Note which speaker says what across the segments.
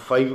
Speaker 1: 5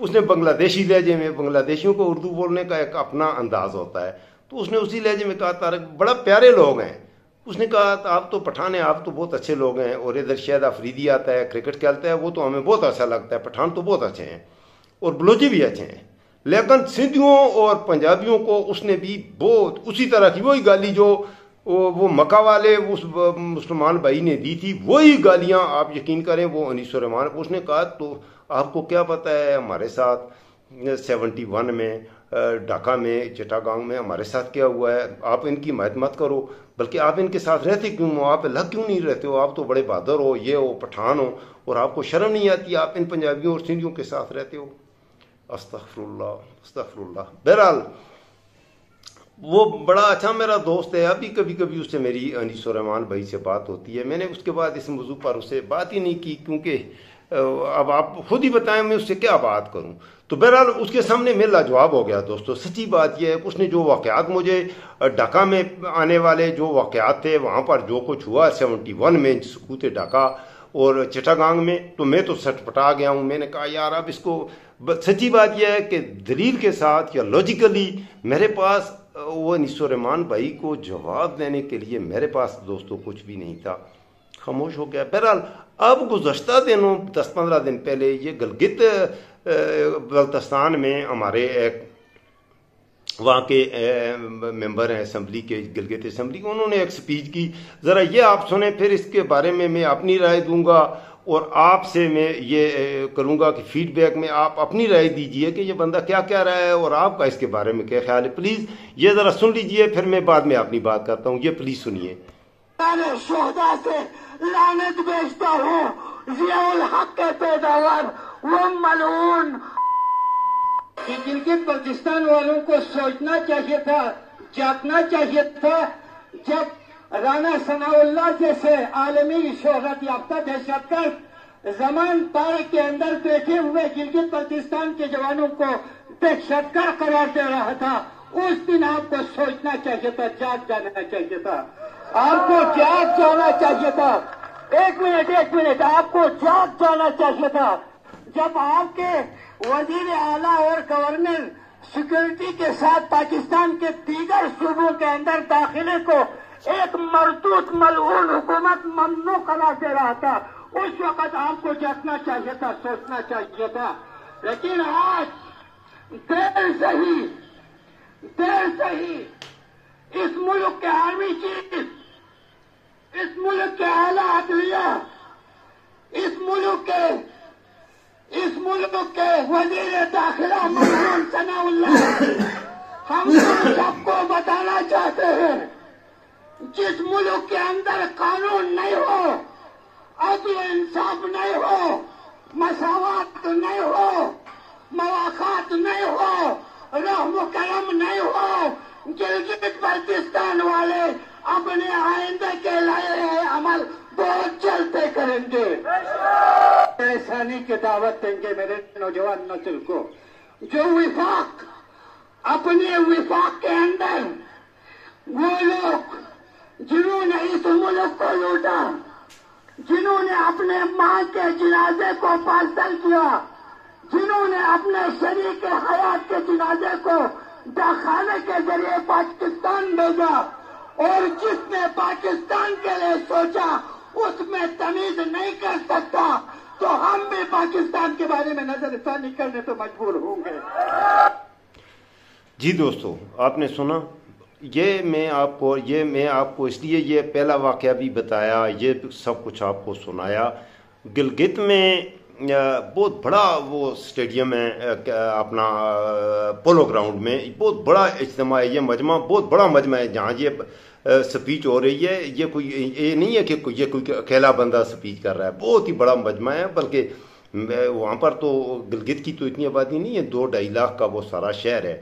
Speaker 1: اس نے بنگلہ دیشی لہجے میں، بنگلہ دیشیوں کو اردو بولنے کا ایک اپنا انداز ہوتا ہے، تو اس نے اسی لہجے میں کہا طارق بڑا پیارے لوگ ہیں، اس نے کہا آپ تو پٹھان ہیں، آپ تو بہت اچھے لوگ ہیں، اور ادھر شاید افریدی آتا ہے کرکٹ کھیلتا ہے، وہ تو ہمیں بہت اچھا لگتا ہے، پٹھان تو بہت اچھے ہیں اور بلوچی بھی اچھے ہیں، لیکن سندھیوں اور پنجابیوں کو اس نے بھی بہت اسی طرح کی وہی گالی جو وہ مکہ والے اس مسلمان بھائی نے دی تھی، وہی گالیاں آپ یقین کریں وہ انیس الرحمان کو اس نے کہا تو آپ کو کیا پتہ ہے ہمارے ساتھ 71 میں ڈھاکہ میں چٹاگانگ میں ہمارے ساتھ کیا ہوا ہے، آپ ان کی حمایت مت کرو، بلکہ آپ ان کے ساتھ رہتے کیوں ہو، آپ الگ کیوں نہیں رہتے ہو، آپ تو بڑے بہادر ہو، یہ ہو پٹھان ہو، اور آپ کو شرم نہیں آتی، آپ ان پنجابیوں اور سندھیوں کے ساتھ رہتے ہو۔ استغفر اللہ استغفر اللہ۔ بہرحال وہ بڑا اچھا میرا دوست ہے، ابھی کبھی کبھی اس سے میری انیس الرحمان بھائی سے بات ہوتی ہے، میں نے اس کے بعد اس موضوع پر اس سے بات ہی نہیں کی، کیونکہ اب آپ خود ہی بتائیں میں اس سے کیا بات کروں۔ تو بہرحال اس کے سامنے میں لاجواب ہو گیا دوستو۔ سچی بات یہ ہے کہ اس نے جو واقعات مجھے ڈھاکہ میں آنے والے جو واقعات تھے، وہاں پر جو کچھ ہوا 71 میں سقوط ڈھاکہ اور چٹاگانگ میں، تو میں تو سٹپٹا گیا ہوں، میں نے کہا یار اب اس کو، سچی بات یہ ہے کہ دلیل کے ساتھ یا لاجیکلی میرے پاس وہ انیس الرحمان بھائی کو جواب دینے کے لیے میرے پاس دوستو کچھ بھی نہیں تھا، خاموش ہو گیا۔ بہرحال اب گزشتہ دنوں 10-15 دن پہلے یہ گلگت بلتستان میں ہمارے ایک وہاں کے ممبر ہیں اسمبلی کے، گلگت اسمبلی کے، انہوں نے ایک سپیچ کی، ذرا یہ آپ سنیں، پھر اس کے بارے میں اپنی رائے دوں گا، اور آپ سے میں یہ کروں گا کہ فیڈ بیک میں آپ اپنی رائے دیجئے کہ یہ بندہ کیا کہہ رہا ہے اور آپ کا اس کے بارے میں کیا خیال ہے۔ پلیز یہ ذرا سن لیجئے، پھر میں بعد میں اپنی بات کرتا ہوں، یہ پلیز سنیے۔
Speaker 2: شہدا سے لعنت بیچتا ہوں، ضیاء الحق کے پیداوار وہ ملعون۔ گلگت بلتستان والوں کو سوچنا چاہیے تھا، جاگنا چاہیے تھا، جب رانا ثناء اللہ جیسے عالمی شہرت یافتہ دہشت گرد زمان پار کے اندر بیٹھے ہوئے گلگت بلتستان کے جوانوں کو دہشت گرد قرار دے رہا تھا، اس دن آپ کو سوچنا چاہیے تھا، جاگ جانا چاہیے تھا، آپ کو جاگ جانا چاہیے تھا۔ ایک منٹ آپ کو جاگ جانا چاہیے تھا جب آپ کے وزیر اعلیٰ اور گورنر سیکورٹی کے ساتھ پاکستان کے دیگر صوبوں کے اندر داخلے کو ایک مردود ملعون حکومت ممنوع قرار دے رہا تھا، اس وقت آپ کو جاگنا چاہیے تھا، سوچنا چاہیے تھا۔ لیکن آج دیر سے ہی اس ملک کے آرمی چیف، اس ملک کے اعلیٰ عدلیہ، اس ملک کے وزیر داخلہ ملعون ثناء اللہ، ہم سب کو بتانا چاہتے ہیں، جس ملک کے اندر قانون نہیں ہو، عدل و انصاف نہیں ہو، مساوات نہیں ہو، مواقعات نہیں ہو، رحم و کرم نہیں ہو، گلگت بلتستان والے اپنے آئندہ کے لائے عمل بہت جلد کریں گے، پریشانی کی دعوت دیں گے میرے نوجوان نسل کو، جو وفاق، اپنے وفاق کے اندر وہ لوگ جنہوں نے اس ملک کو لوٹا، جنہوں نے اپنے ماں کے جنازے کو پارسل کیا، جنہوں نے اپنے شریک حیات کے جنازے کو ڈاکخانے کے ذریعے پاکستان بھیجا، اور جس نے پاکستان کے لیے سوچا اس میں تمیز نہیں کر سکتا، تو ہم بھی پاکستان کے بارے میں نظر ثانی کرنے تو مجبور ہوں گے۔
Speaker 1: جی دوستو، آپ نے سنا، یہ میں آپ کو اس لیے یہ پہلا واقعہ بھی بتایا، یہ سب کچھ آپ کو سنایا۔ گلگت میں بہت بڑا وہ اسٹیڈیم ہے اپنا پولو گراؤنڈ میں، بہت بڑا اجتماع ہے، یہ مجمع بہت بڑا مجمع ہے جہاں یہ سپیچ ہو رہی ہے۔ یہ نہیں ہے کہ یہ کوئی اکیلا بندہ سپیچ کر رہا ہے، بہت ہی بڑا مجمع ہے، بلکہ وہاں پر تو گلگت کی تو اتنی آبادی نہیں ہے، 2-2.5 لاکھ کا وہ سارا شہر ہے،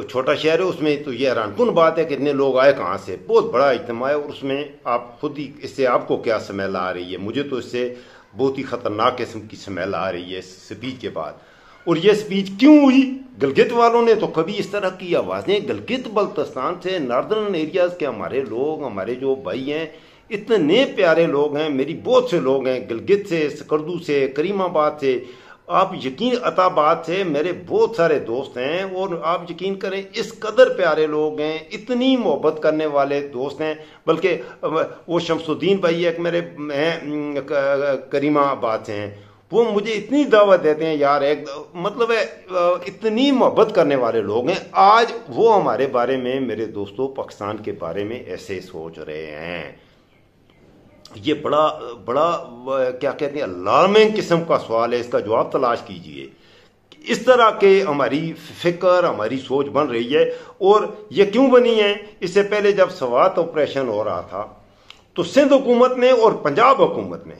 Speaker 1: چھوٹا شہر ہے، اس میں تو یہ حیران کن بات ہے کہ اتنے لوگ آئے کہاں سے، بہت بڑا اجتماع ہے، اور اس میں آپ خود ہی اس سے آپ کو کیا سمیل آ رہی ہے، مجھے تو اس سے بہت ہی خطرناک قسم کی سمیل آ رہی ہے اس سپیچ کے بعد۔ اور یہ سپیچ کیوں ہوئی؟ گلگت والوں نے تو کبھی اس طرح کی آوازیں، گلگت بلتستان سے ناردرن ایریاز کے ہمارے لوگ، ہمارے جو بھائی ہیں، اتنے پیارے لوگ ہیں، میری بہت سے لوگ ہیں گلگت سے، سکردو سے، کریم آباد سے، آپ یقین عطا بات سے میرے بہت سارے دوست ہیں اور آپ یقین کریں اس قدر پیارے لوگ ہیں، اتنی محبت کرنے والے دوست ہیں، بلکہ وہ شمس الدین بھائی ایک میرے کریمہ آباد سے ہیں، وہ مجھے اتنی دعوت دیتے ہیں یار، ایک مطلب ہے اتنی محبت کرنے والے لوگ ہیں۔ آج وہ ہمارے بارے میں، میرے دوستوں، پاکستان کے بارے میں ایسے سوچ رہے ہیں۔ یہ بڑا کیا کہتے ہیں، الارمنگ قسم کا سوال ہے، اس کا جواب تلاش کیجئے۔ اس طرح کے ہماری فکر، ہماری سوچ بن رہی ہے، اور یہ کیوں بنی ہے؟ اس سے پہلے جب سوات آپریشن ہو رہا تھا تو سندھ حکومت نے اور پنجاب حکومت نے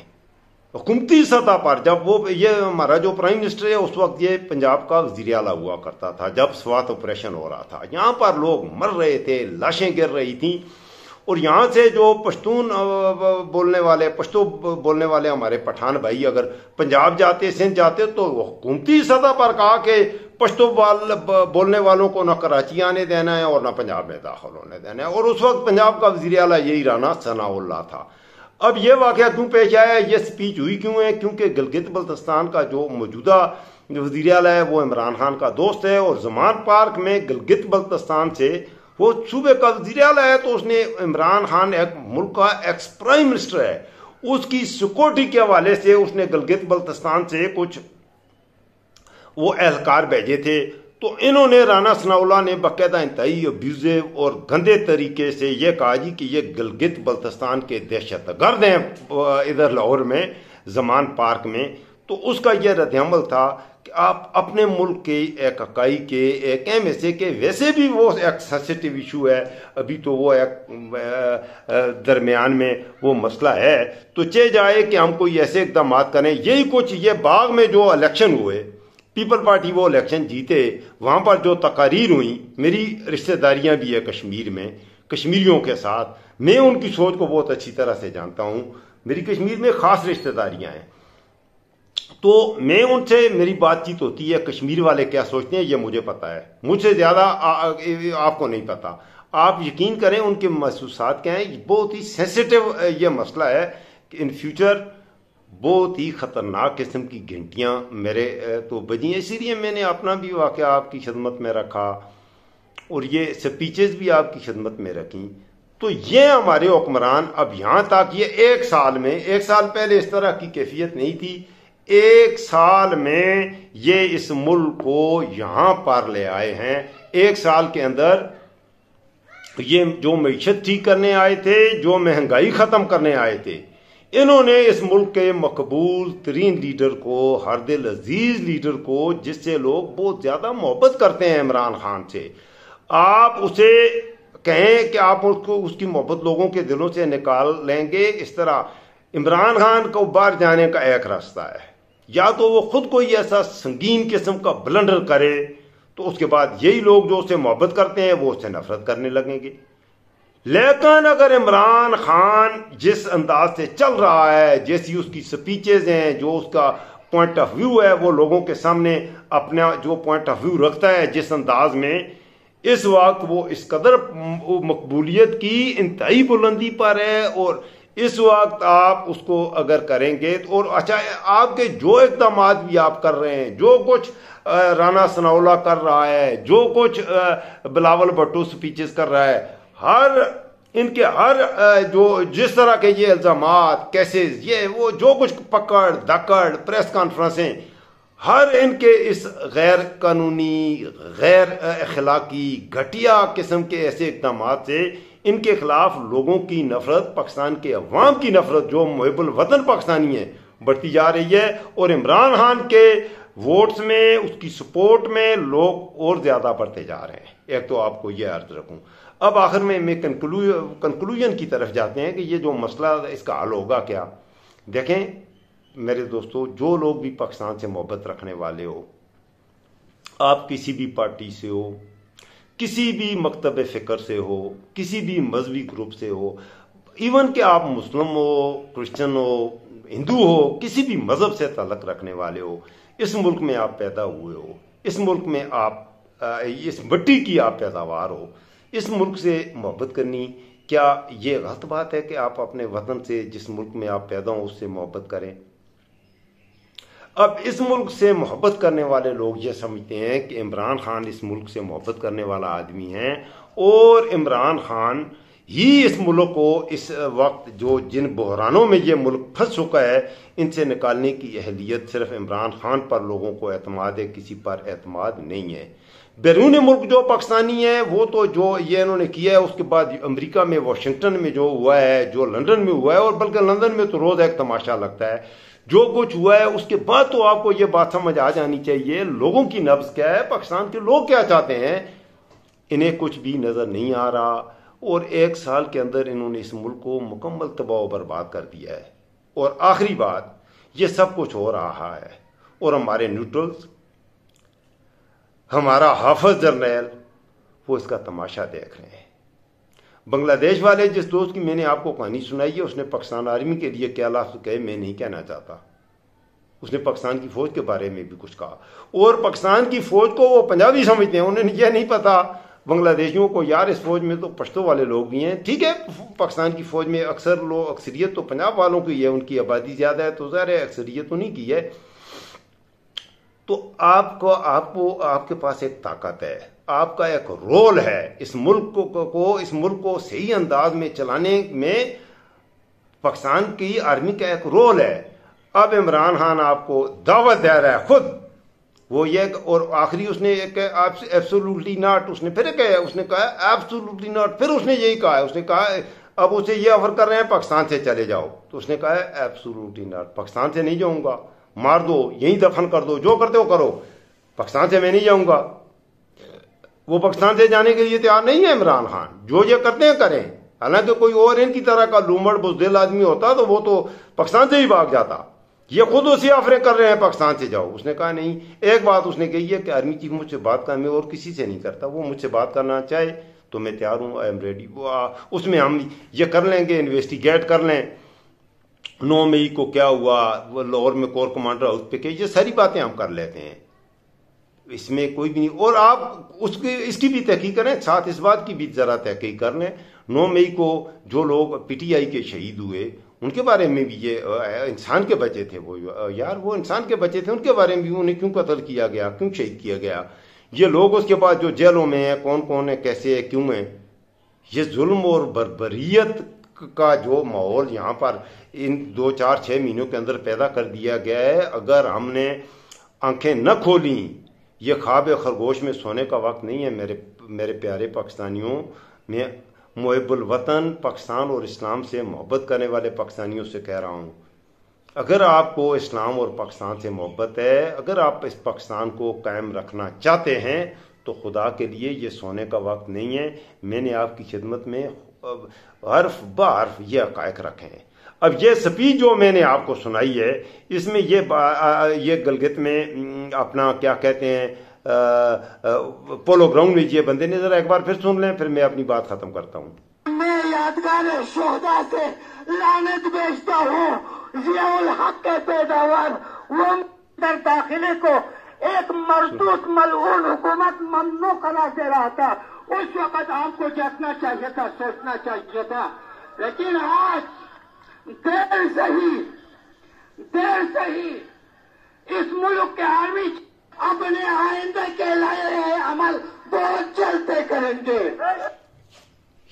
Speaker 1: حکومتی سطح پر، جب یہ ہمارا جو پرائم منسٹر ہے اس وقت یہ پنجاب کا وزیر اعلیٰ ہوا کرتا تھا، جب سوات آپریشن ہو رہا تھا، یہاں پر لوگ مر رہے تھے، لاشیں گر رہی تھیں، اور یہاں سے جو پشتو بولنے والے ہمارے پٹھان بھائی اگر پنجاب جاتے، سندھ جاتے، تو حکومتی سطح پر کہا کہ پشتو بولنے والوں کو نہ کراچی آنے دینا ہے اور نہ پنجاب میں داخل ہونے دینا ہے، اور اس وقت پنجاب کا وزیر اعلیٰ یہی رانا ثناء اللہ تھا۔ اب یہ واقعہ کیوں پیش آیا، یہ سپیچ ہوئی کیوں ہے؟ کیونکہ گلگت بلتستان کا جو موجودہ وزیر اعلیٰ ہے وہ عمران خان کا دوست ہے، اور زمان پارک میں گلگت بلتستان سے، وہ صوبے کا وزیر اعلیٰ ہے، تو اس نے عمران خان ایک ملک کا ایکس پرائم منسٹر ہے، اس کی سیکورٹی کے حوالے سے اس نے گلگت بلتستان سے کچھ وہ اہلکار بھیجے تھے، تو انہوں نے رانا ثناء اللہ نے باقاعدہ انتہائی ابیوزیو اور گندے طریقے سے یہ کہا جی کہ یہ گلگت بلتستان کے دہشت گرد ہیں ادھر لاہور میں، زمان پارک میں۔ تو اس کا یہ رد عمل تھا کہ آپ اپنے ملک کے ایک اکائی کے ایک اہم حصے کے، ویسے بھی وہ ایک سینسٹیو ایشو ہے، ابھی تو وہ ایک درمیان میں وہ مسئلہ ہے، تو چاہے جائے کہ ہم کوئی ایسے اقدامات کریں۔ یہی کچھ یہ باغ میں جو الیکشن ہوئے، پیپل پارٹی وہ الیکشن جیتے، وہاں پر جو تقاریر ہوئیں، میری رشتہ داریاں بھی ہے کشمیر میں، کشمیریوں کے ساتھ میں ان کی سوچ کو بہت اچھی طرح سے جانتا ہوں، میری کشمیر میں خاص رشتہ داریاں ہیں، تو میں ان سے میری بات چیت ہوتی ہے، کشمیر والے کیا سوچتے ہیں یہ مجھے پتا ہے، مجھ سے زیادہ آپ کو نہیں پتا۔ آپ یقین کریں ان کے محسوسات کیا ہیں، بہت ہی سینسٹیو یہ مسئلہ ہے کہ ان فیوچر بہت ہی خطرناک قسم کی گھنٹیاں میرے تو بجیں، اسی لیے میں نے اپنا بھی واقعہ آپ کی خدمت میں رکھا اور یہ سپیچز بھی آپ کی خدمت میں رکھیں۔ تو یہ ہمارے حکمران اب یہاں تک، یہ ایک سال پہلے اس طرح کی کیفیت نہیں تھی، ایک سال میں یہ اس ملک کو یہاں پر لے آئے ہیں۔ ایک سال کے اندر یہ جو معیشت ٹھیک کرنے آئے تھے، جو مہنگائی ختم کرنے آئے تھے، انہوں نے اس ملک کے مقبول ترین لیڈر کو، ہر دل عزیز لیڈر کو، جس سے لوگ بہت زیادہ محبت کرتے ہیں، عمران خان سے، آپ اسے کہیں کہ آپ اس کی محبت لوگوں کے دلوں سے نکال لیں گے۔ اس طرح عمران خان کو باہر جانے کا ایک راستہ ہے، یا تو وہ خود کوئی ایسا سنگین قسم کا بلنڈر کرے، تو اس کے بعد یہی لوگ جو اس سے محبت کرتے ہیں وہ اس سے نفرت کرنے لگیں گے۔ لیکن اگر عمران خان جس انداز سے چل رہا ہے، جیسی اس کی سپیچز ہیں، جو اس کا پوائنٹ آف ویو ہے، وہ لوگوں کے سامنے اپنا جو پوائنٹ آف ویو رکھتا ہے جس انداز میں، اس وقت وہ اس قدر مقبولیت کی انتہائی بلندی پر ہے، اور اس وقت آپ اس کو اگر کریں گے، اور اچھا آپ کے جو اقدامات بھی آپ کر رہے ہیں، جو کچھ رانا ثناء اللہ کر رہا ہے، جو کچھ بلاول بھٹو سپیچز کر رہا ہے، ان کے جو جس طرح کے یہ الزامات، کیسز، یہ وہ جو کچھ پکڑ دھکڑ، پریس کانفرنسیں، ہر ان کے اس غیر قانونی، غیر اخلاقی، گھٹیا قسم کے ایسے اقدامات سے ان کے خلاف لوگوں کی نفرت، پاکستان کے عوام کی نفرت، جو محب الوطن پاکستانی ہیں، بڑھتی جا رہی ہے، اور عمران خان کے ووٹس میں، اس کی سپورٹ میں لوگ اور زیادہ بڑھتے جا رہے ہیں۔ ایک تو آپ کو یہ عرض رکھوں۔ اب آخر میں کنکلوژن کی طرف جاتے ہیں کہ یہ جو مسئلہ اس کا حل ہوگا کیا۔ دیکھیں میرے دوستو، جو لوگ بھی پاکستان سے محبت رکھنے والے ہو، آپ کسی بھی پارٹی سے ہو، کسی بھی مکتب فکر سے ہو، کسی بھی مذہبی گروپ سے ہو، ایون کہ آپ مسلم ہو، کرسچن ہو، ہندو ہو، کسی بھی مذہب سے تعلق رکھنے والے ہو، اس ملک میں آپ پیدا ہوئے ہو، اس ملک میں آپ اس مٹی کی آپ پیداوار ہو، اس ملک سے محبت کرنی، کیا یہ غلط بات ہے کہ آپ اپنے وطن سے، جس ملک میں آپ پیدا ہوں، اس سے محبت کریں؟ اب اس ملک سے محبت کرنے والے لوگ یہ سمجھتے ہیں کہ عمران خان اس ملک سے محبت کرنے والا آدمی ہے، اور عمران خان ہی اس ملک کو اس وقت جو جن بحرانوں میں یہ ملک پھنس چکا ہے ان سے نکالنے کی اہلیت صرف عمران خان پر لوگوں کو اعتماد ہے، کسی پر اعتماد نہیں ہے۔ بیرون ملک جو پاکستانی ہیں وہ تو جو یہ انہوں نے کیا ہے، اس کے بعد امریکہ میں واشنگٹن میں جو ہوا ہے، جو لندن میں ہوا ہے، اور بلکہ لندن میں تو روز ایک تماشا لگتا ہے، جو کچھ ہوا ہے اس کے بعد تو آپ کو یہ بات سمجھ آ جانی چاہیے لوگوں کی نبض کیا ہے، پاکستان کے لوگ کیا چاہتے ہیں۔ انہیں کچھ بھی نظر نہیں آ رہا، اور 1 سال کے اندر انہوں نے اس ملک کو مکمل تباہ و برباد کر دیا ہے۔ اور آخری بات، یہ سب کچھ ہو رہا ہے اور ہمارے نیوٹرلز، ہمارا حافظ جرنیل، وہ اس کا تماشا دیکھ رہے ہیں۔ بنگلہ دیش والے جس دوست کی میں نے آپ کو کہانی سنائی ہے، اس نے پاکستان آرمی کے لیے کیا لفظ کہے میں نہیں کہنا چاہتا، اس نے پاکستان کی فوج کے بارے میں بھی کچھ کہا، اور پاکستان کی فوج کو وہ پنجابی سمجھتے ہیں، انہیں یہ نہیں پتا بنگلہ دیشیوں کو یار اس فوج میں تو پشتو والے لوگ بھی ہیں۔ ٹھیک ہے، پاکستان کی فوج میں اکثریت تو پنجاب والوں کی ہے، ان کی آبادی زیادہ ہے تو ظاہر ہے اکثریت انہیں کی ہے۔ تو آپ کے پاس ایک طاقت ہے، آپ کا ایک رول ہے اس ملک کو صحیح انداز میں چلانے میں، پاکستان کی آرمی کا ایک رول ہے۔ اب عمران خان آپ کو دعوت دے رہا ہے خود، وہ یہ، اور آخری اس نے ایک ایبسولوٹلی ناٹ، اس نے پھر اس نے کہا ایبسولوٹلی ناٹ، پھر اس نے یہی کہا ہے، اس نے کہا اب اسے یہ آفر کر رہے ہیں پاکستان سے چلے جاؤ، تو اس نے کہا ایبسولوٹلی ناٹ، پاکستان سے نہیں جاؤں گا، مار دو، یہیں دفن کر دو، جو کرتے ہو کرو، پاکستان سے میں نہیں جاؤں گا۔ وہ پاکستان سے جانے کے لیے تیار نہیں ہے عمران خان، جو یہ کرتے ہیں کریں، حالانکہ کوئی اور ان کی طرح کا لومڑ بزدل آدمی ہوتا تو وہ تو پاکستان سے ہی بھاگ جاتا۔ یہ خود اسی آفریں کر رہے ہیں پاکستان سے جاؤ۔ اس نے کہا نہیں، ایک بات اس نے کہی ہے کہ آرمی چیف مجھ سے بات کرنا، میں اور کسی سے نہیں کرتا، وہ مجھ سے بات کرنا چاہے تو میں تیار ہوں، آئی ایم ریڈی۔ اس میں ہم یہ کر لیں گے، انویسٹیگیٹ کر لیں 9 مئی کو کیا ہوا، وہ لاہور میں کور کمانڈر ہاؤس پہ کہ یہ ساری باتیں ہم کر لیتے ہیں، اس میں کوئی بھی نہیں۔ اور آپ اس کی بھی تحقیق کریں، ساتھ اس بات کی بھی ذرا تحقیق کر لیں 9 مئی کو جو لوگ پی ٹی آئی کے شہید ہوئے ان کے بارے میں بھی، یہ انسان کے بچے تھے، وہ یار وہ انسان کے بچے تھے، ان کے بارے میں بھی انہیں کیوں قتل کیا گیا، کیوں شہید کیا گیا، یہ لوگ اس کے بعد جو جیلوں میں ہیں، کون کون ہے، کیسے ہے، کیوں ہیں۔ یہ ظلم اور بربریت کا جو ماحول یہاں پر ان 2 4 6 مہینوں کے اندر پیدا کر دیا گیا ہے، اگر ہم نے آنکھیں نہ کھولیں، یہ خواب خرگوش میں سونے کا وقت نہیں ہے میرے پیارے پاکستانیوں۔ میں محب الوطن پاکستان اور اسلام سے محبت کرنے والے پاکستانیوں سے کہہ رہا ہوں، اگر آپ کو اسلام اور پاکستان سے محبت ہے، اگر آپ اس پاکستان کو قائم رکھنا چاہتے ہیں تو خدا کے لیے یہ سونے کا وقت نہیں ہے۔ میں نے آپ کی خدمت میں حرف بحرف یہ حقائق رکھے ہیں۔ اب یہ سپیچ جو میں نے آپ کو سنائی ہے، اس میں یہ گلگت میں اپنا کیا کہتے ہیں پولو گراؤنڈ میں یہ بندے نے، ذرا ایک بار پھر سن لیں، پھر میں اپنی بات ختم کرتا ہوں۔
Speaker 2: میں یادگار شہدا سے لعنت بیچتا ہوں، ضیاء الحق کے پیداوار وہ در داخلے کو ایک مردود ملعون حکومت ممنوع قرار دے رہا تھا۔ اس وقت آپ کو جاگنا چاہیے تھا، سوچنا چاہیے تھا، لیکن آج دیر سے ہی اس ملک کے آرمی اپنے آئندہ کے لائے عمل بہت جلد کریں گے۔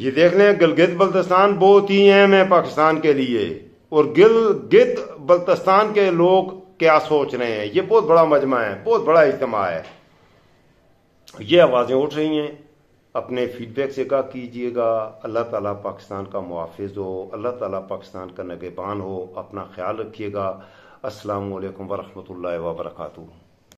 Speaker 1: یہ دیکھ لیں، گلگت بلتستان بہت ہی اہم ہے پاکستان کے لیے، اور گلگت بلتستان کے لوگ کیا سوچ رہے ہیں، یہ بہت بڑا مجمع ہے، بہت بڑا اجتماع ہے، یہ آوازیں اٹھ رہی ہیں۔ اپنے فیڈ بیک سے کہا کیجئے گا۔ اللہ تعالیٰ پاکستان کا محافظ ہو، اللہ تعالیٰ پاکستان کا نگہبان ہو، اپنا خیال رکھیے گا۔ السلام علیکم ورحمۃ اللہ وبرکاتہ۔